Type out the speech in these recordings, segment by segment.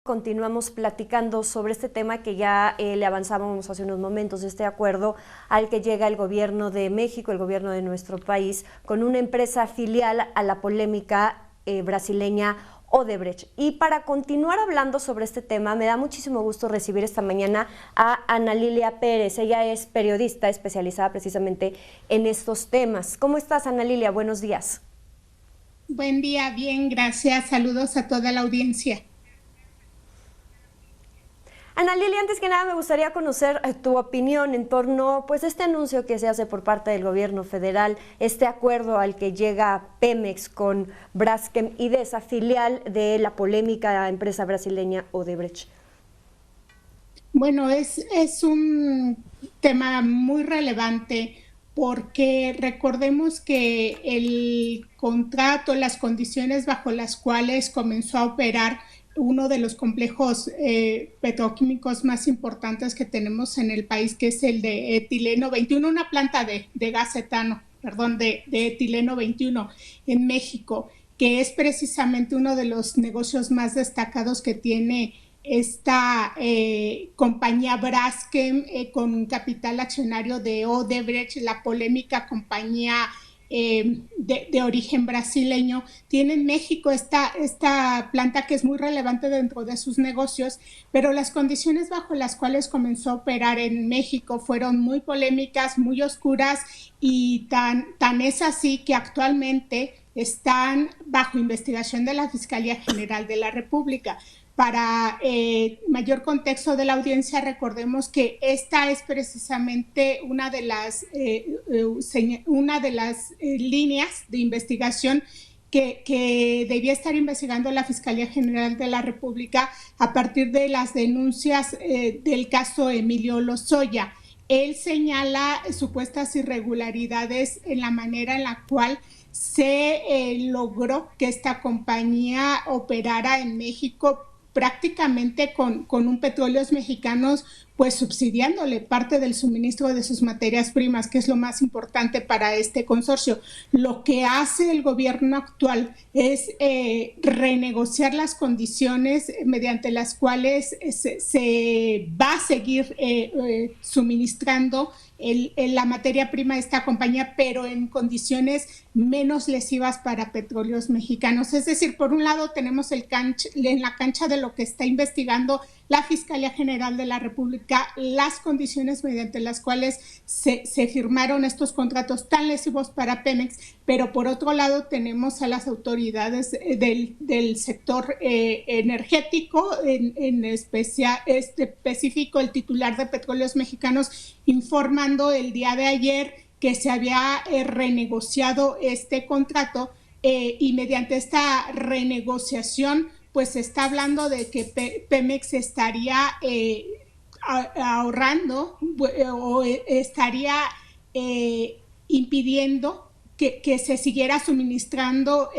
Continuamos platicando sobre este tema que ya le avanzábamos hace unos momentos, este acuerdo al que llega el gobierno de México, el gobierno de nuestro país, con una empresa filial a la polémica brasileña Odebrecht. Y para continuar hablando sobre este tema, me da muchísimo gusto recibir esta mañana a Ana Lilia Pérez. Ella es periodista especializada precisamente en estos temas. ¿Cómo estás, Ana Lilia? Buenos días. Buen día, bien, gracias. Saludos a toda la audiencia. Ana Lilia, antes que nada me gustaría conocer tu opinión en torno a este anuncio que se hace por parte del gobierno federal, este acuerdo al que llega Pemex con Braskem y de esa filial de la polémica empresa brasileña Odebrecht. Bueno, es un tema muy relevante porque recordemos que el contrato, las condiciones bajo las cuales comenzó a operar uno de los complejos petroquímicos más importantes que tenemos en el país, que es el de etileno 21, una planta de gas etano, perdón, de etileno 21 en México, que es precisamente uno de los negocios más destacados que tiene esta compañía Braskem con capital accionario de Odebrecht, la polémica compañía de origen brasileño. Tiene en México esta planta que es muy relevante dentro de sus negocios, pero las condiciones bajo las cuales comenzó a operar en México fueron muy polémicas, muy oscuras, y tan es así que actualmente están bajo investigación de la Fiscalía General de la República. Para mayor contexto de la audiencia, recordemos que esta es precisamente una de las líneas de investigación que debía estar investigando la Fiscalía General de la República a partir de las denuncias del caso Emilio Lozoya. Él señala supuestas irregularidades en la manera en la cual se logró que esta compañía operara en México prácticamente con un Petróleos Mexicanos, pues subsidiándole parte del suministro de sus materias primas, que es lo más importante para este consorcio. Lo que hace el gobierno actual es renegociar las condiciones mediante las cuales se va a seguir suministrando la materia prima de esta compañía, pero en condiciones menos lesivas para Petróleos Mexicanos. Es decir, por un lado tenemos en la cancha de lo que está investigando la Fiscalía General de la República, las condiciones mediante las cuales se firmaron estos contratos tan lesivos para Pemex, pero por otro lado tenemos a las autoridades del sector energético, en específico el titular de Petróleos Mexicanos, informando el día de ayer que se había renegociado este contrato y mediante esta renegociación pues se está hablando de que Pemex estaría ahorrando o estaría impidiendo que se siguiera suministrando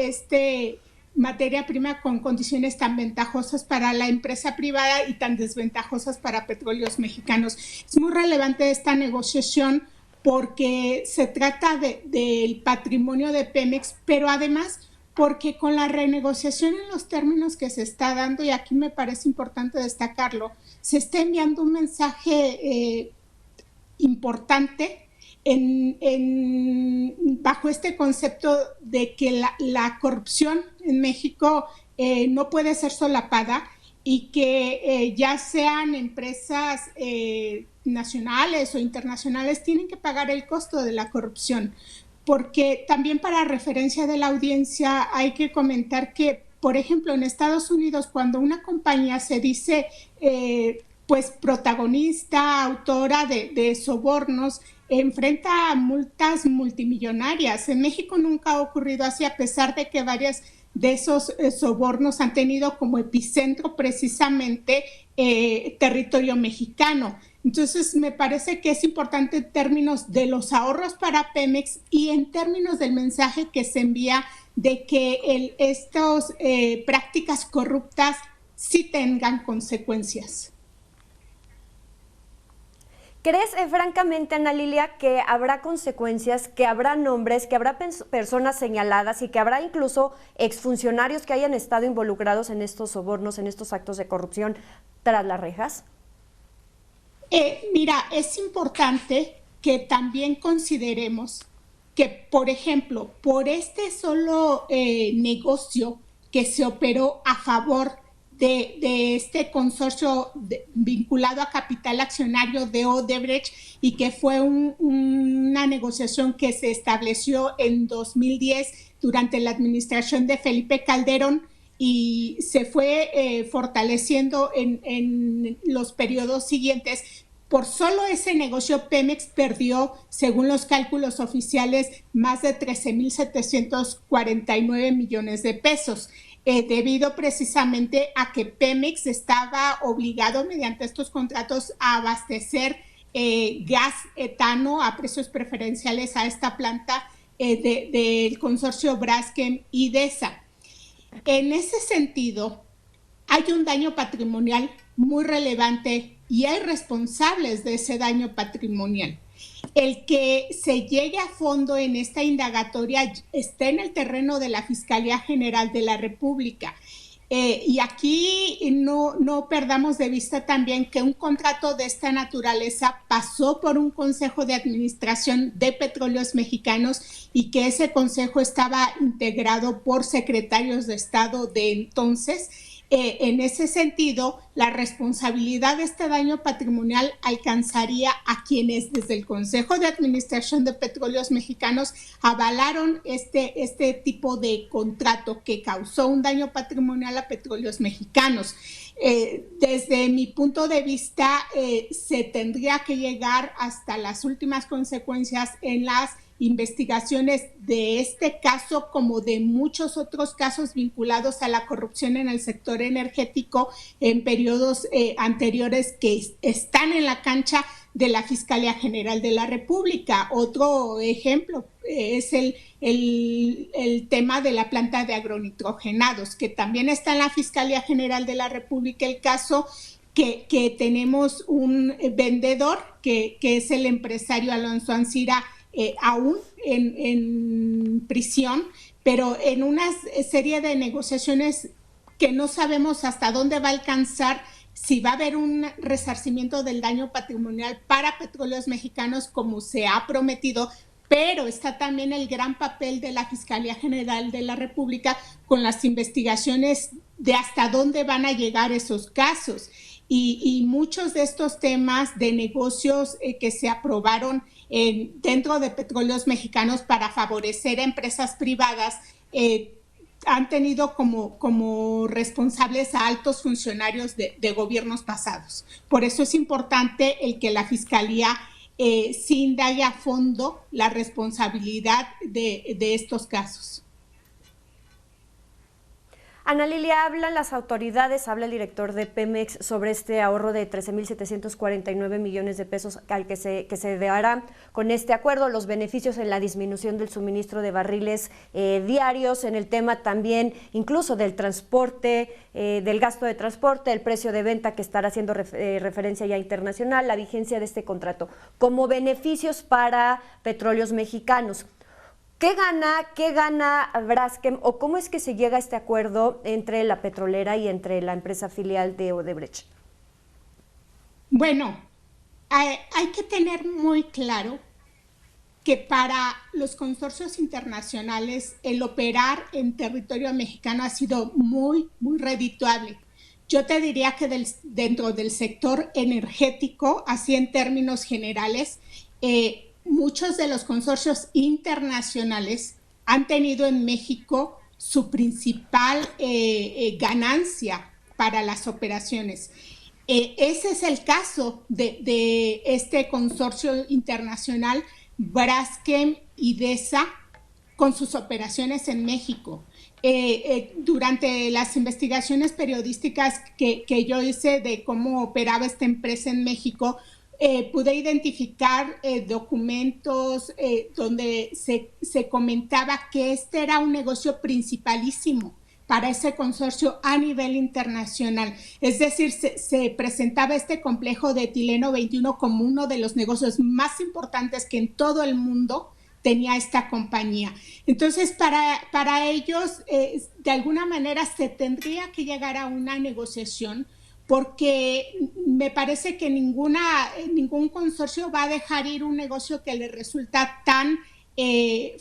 materia prima con condiciones tan ventajosas para la empresa privada y tan desventajosas para Petróleos Mexicanos. Es muy relevante esta negociación porque se trata del patrimonio de Pemex, pero además porque con la renegociación en los términos que se está dando, y aquí me parece importante destacarlo, se está enviando un mensaje importante bajo este concepto de que la corrupción en México no puede ser solapada y que ya sean empresas nacionales o internacionales tienen que pagar el costo de la corrupción. Porque también para referencia de la audiencia hay que comentar que, por ejemplo, en Estados Unidos, cuando una compañía se dice pues protagonista, autora de sobornos, enfrenta multas multimillonarias. En México nunca ha ocurrido así, a pesar de que varias de esos sobornos han tenido como epicentro precisamente territorio mexicano. Entonces, me parece que es importante en términos de los ahorros para Pemex y en términos del mensaje que se envía de que estas prácticas corruptas sí tengan consecuencias. ¿Crees, francamente, Ana Lilia, que habrá consecuencias, que habrá nombres, que habrá personas señaladas y que habrá incluso exfuncionarios que hayan estado involucrados en estos sobornos, en estos actos de corrupción tras las rejas? Mira, es importante que también consideremos que, por ejemplo, por este solo negocio que se operó a favor de este consorcio vinculado a capital accionario de Odebrecht y que fue una negociación que se estableció en 2010 durante la administración de Felipe Calderón y se fue fortaleciendo en los periodos siguientes. Por solo ese negocio, Pemex perdió, según los cálculos oficiales, más de 13,749 millones de pesos, debido precisamente a que Pemex estaba obligado mediante estos contratos a abastecer gas etano a precios preferenciales a esta planta del consorcio Braskem y DESA. En ese sentido, hay un daño patrimonial muy relevante y hay responsables de ese daño patrimonial. El que se llegue a fondo en esta indagatoria está en el terreno de la Fiscalía General de la República. Y aquí no perdamos de vista también que un contrato de esta naturaleza pasó por un consejo de administración de Petróleos Mexicanos y que ese consejo estaba integrado por secretarios de Estado de entonces. En ese sentido, la responsabilidad de este daño patrimonial alcanzaría a quienes desde el Consejo de Administración de Petróleos Mexicanos avalaron este tipo de contrato que causó un daño patrimonial a Petróleos Mexicanos. Desde mi punto de vista, se tendría que llegar hasta las últimas consecuencias en las investigaciones de este caso como de muchos otros casos vinculados a la corrupción en el sector energético en periodos anteriores que están en la cancha de la Fiscalía General de la República. Otro ejemplo es el tema de la planta de agronitrogenados, que también está en la Fiscalía General de la República, el caso que tenemos un vendedor que es el empresario Alonso Ancira, aún en prisión, pero en una serie de negociaciones que no sabemos hasta dónde va a alcanzar, si va a haber un resarcimiento del daño patrimonial para Petróleos Mexicanos como se ha prometido, pero está también el gran papel de la Fiscalía General de la República con las investigaciones de hasta dónde van a llegar esos casos. Y muchos de estos temas de negocios que se aprobaron dentro de Petróleos Mexicanos para favorecer a empresas privadas han tenido como responsables a altos funcionarios de gobiernos pasados. Por eso es importante el que la Fiscalía sí indague a fondo la responsabilidad de estos casos. Ana Lilia, hablan las autoridades, habla el director de Pemex sobre este ahorro de 13,749 millones de pesos al que se dará con este acuerdo, los beneficios en la disminución del suministro de barriles diarios, en el tema también incluso del transporte, del gasto de transporte, el precio de venta que estará haciendo referencia ya internacional, la vigencia de este contrato, como beneficios para Petróleos Mexicanos. ¿Qué gana Braskem o cómo es que se llega a este acuerdo entre la petrolera y entre la empresa filial de Odebrecht? Bueno, hay que tener muy claro que para los consorcios internacionales el operar en territorio mexicano ha sido muy, muy redituable. Yo te diría que dentro del sector energético, así en términos generales, muchos de los consorcios internacionales han tenido en México su principal ganancia para las operaciones. Ese es el caso de este consorcio internacional Braskem y DESA con sus operaciones en México. Durante las investigaciones periodísticas que yo hice de cómo operaba esta empresa en México, pude identificar documentos donde se comentaba que este era un negocio principalísimo para ese consorcio a nivel internacional. Es decir, se presentaba este complejo de etileno 21 como uno de los negocios más importantes que en todo el mundo tenía esta compañía. Entonces, para ellos, de alguna manera se tendría que llegar a una negociación, porque me parece que ningún consorcio va a dejar ir un negocio que le resulta tan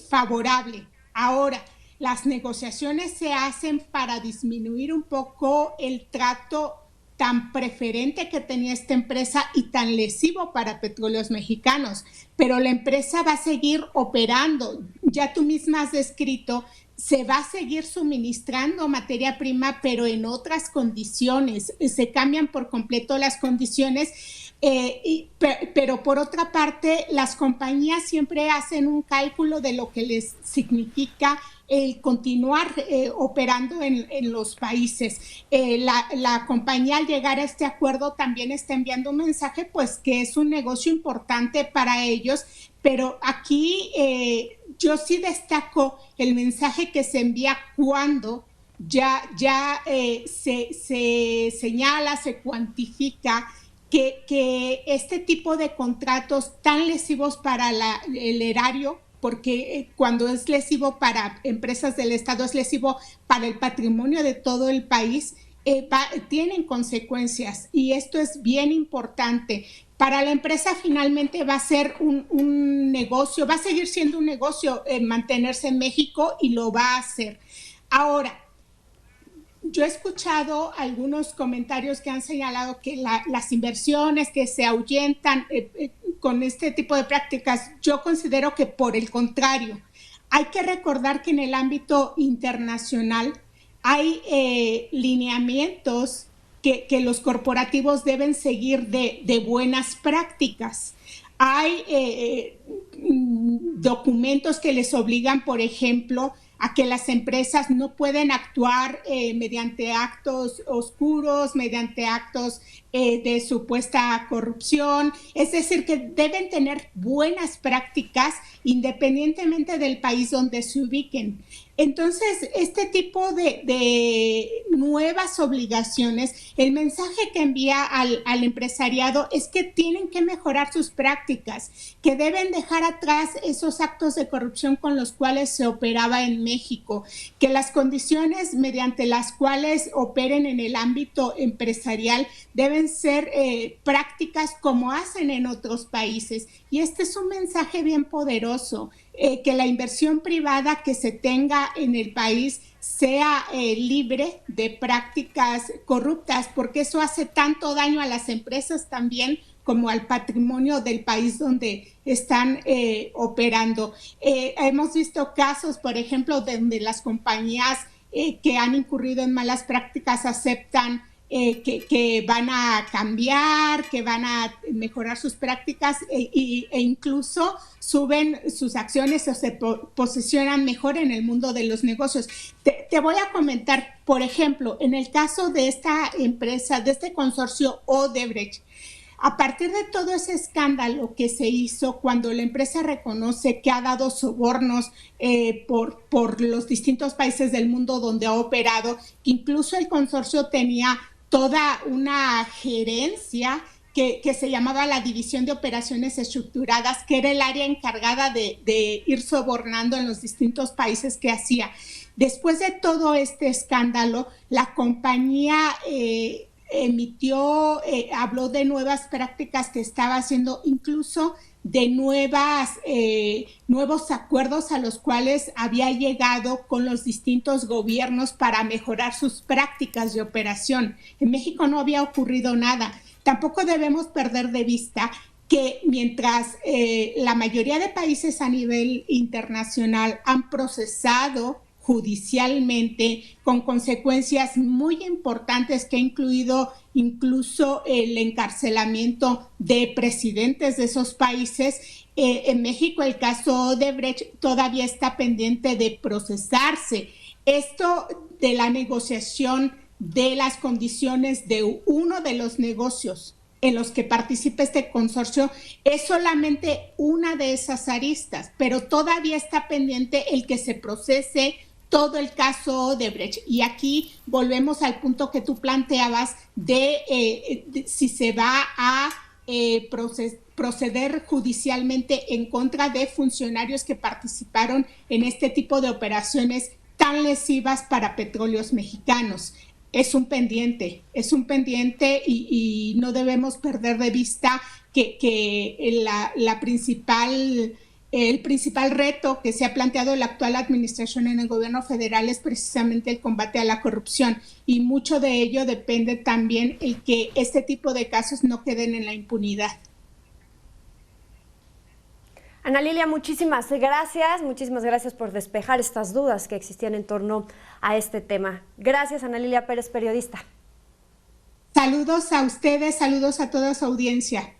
favorable. Ahora, las negociaciones se hacen para disminuir un poco el trato tan preferente que tenía esta empresa y tan lesivo para Petróleos Mexicanos, pero la empresa va a seguir operando. Ya tú misma has descrito, se va a seguir suministrando materia prima, pero en otras condiciones. Se cambian por completo las condiciones, pero por otra parte, las compañías siempre hacen un cálculo de lo que les significa el continuar operando en los países. La compañía, al llegar a este acuerdo, también está enviando un mensaje, pues, que es un negocio importante para ellos, pero aquí yo sí destaco el mensaje que se envía cuando ya se señala, se cuantifica que este tipo de contratos tan lesivos para el erario, porque cuando es lesivo para empresas del Estado, es lesivo para el patrimonio de todo el país, tienen consecuencias, y esto es bien importante. Para la empresa finalmente va a ser un negocio, va a seguir siendo un negocio mantenerse en México, y lo va a hacer. Ahora, yo he escuchado algunos comentarios que han señalado que las inversiones que se ahuyentan con este tipo de prácticas. Yo considero que, por el contrario, hay que recordar que en el ámbito internacional hay lineamientos que los corporativos deben seguir de buenas prácticas. Hay documentos que les obligan, por ejemplo, a que las empresas no pueden actuar mediante actos oscuros, mediante actos de supuesta corrupción. Es decir, que deben tener buenas prácticas independientemente del país donde se ubiquen. Entonces, este tipo de nuevas obligaciones, el mensaje que envía al empresariado es que tienen que mejorar sus prácticas, que deben dejar atrás esos actos de corrupción con los cuales se operaba en México, que las condiciones mediante las cuales operen en el ámbito empresarial deben ser prácticas como hacen en otros países. Y este es un mensaje bien poderoso. Que la inversión privada que se tenga en el país sea libre de prácticas corruptas, porque eso hace tanto daño a las empresas también como al patrimonio del país donde están operando. Hemos visto casos, por ejemplo, donde las compañías que han incurrido en malas prácticas aceptan que van a cambiar, que van a mejorar sus prácticas e incluso suben sus acciones o se posicionan mejor en el mundo de los negocios. Te voy a comentar, por ejemplo, en el caso de esta empresa, de este consorcio Odebrecht, a partir de todo ese escándalo que se hizo cuando la empresa reconoce que ha dado sobornos por los distintos países del mundo donde ha operado, que incluso el consorcio tenía toda una gerencia que se llamaba la División de Operaciones Estructuradas, que era el área encargada de ir sobornando en los distintos países que hacía. Después de todo este escándalo, la compañía habló de nuevas prácticas que estaba haciendo, incluso de nuevos acuerdos a los cuales había llegado con los distintos gobiernos para mejorar sus prácticas de operación. En México no había ocurrido nada. Tampoco debemos perder de vista que mientras la mayoría de países a nivel internacional han procesado judicialmente con consecuencias muy importantes que ha incluido incluso el encarcelamiento de presidentes de esos países, en México el caso Odebrecht todavía está pendiente de procesarse. Esto de la negociación de las condiciones de uno de los negocios en los que participa este consorcio es solamente una de esas aristas, pero todavía está pendiente el que se procese todo el caso Odebrecht. Y aquí volvemos al punto que tú planteabas de si se va a proceder judicialmente en contra de funcionarios que participaron en este tipo de operaciones tan lesivas para Petróleos Mexicanos. Es un pendiente y no debemos perder de vista que el principal reto que se ha planteado la actual administración en el gobierno federal es precisamente el combate a la corrupción, y mucho de ello depende también el que este tipo de casos no queden en la impunidad. Ana Lilia, muchísimas gracias por despejar estas dudas que existían en torno a este tema. Gracias, Ana Lilia Pérez, periodista. Saludos a ustedes, saludos a toda su audiencia.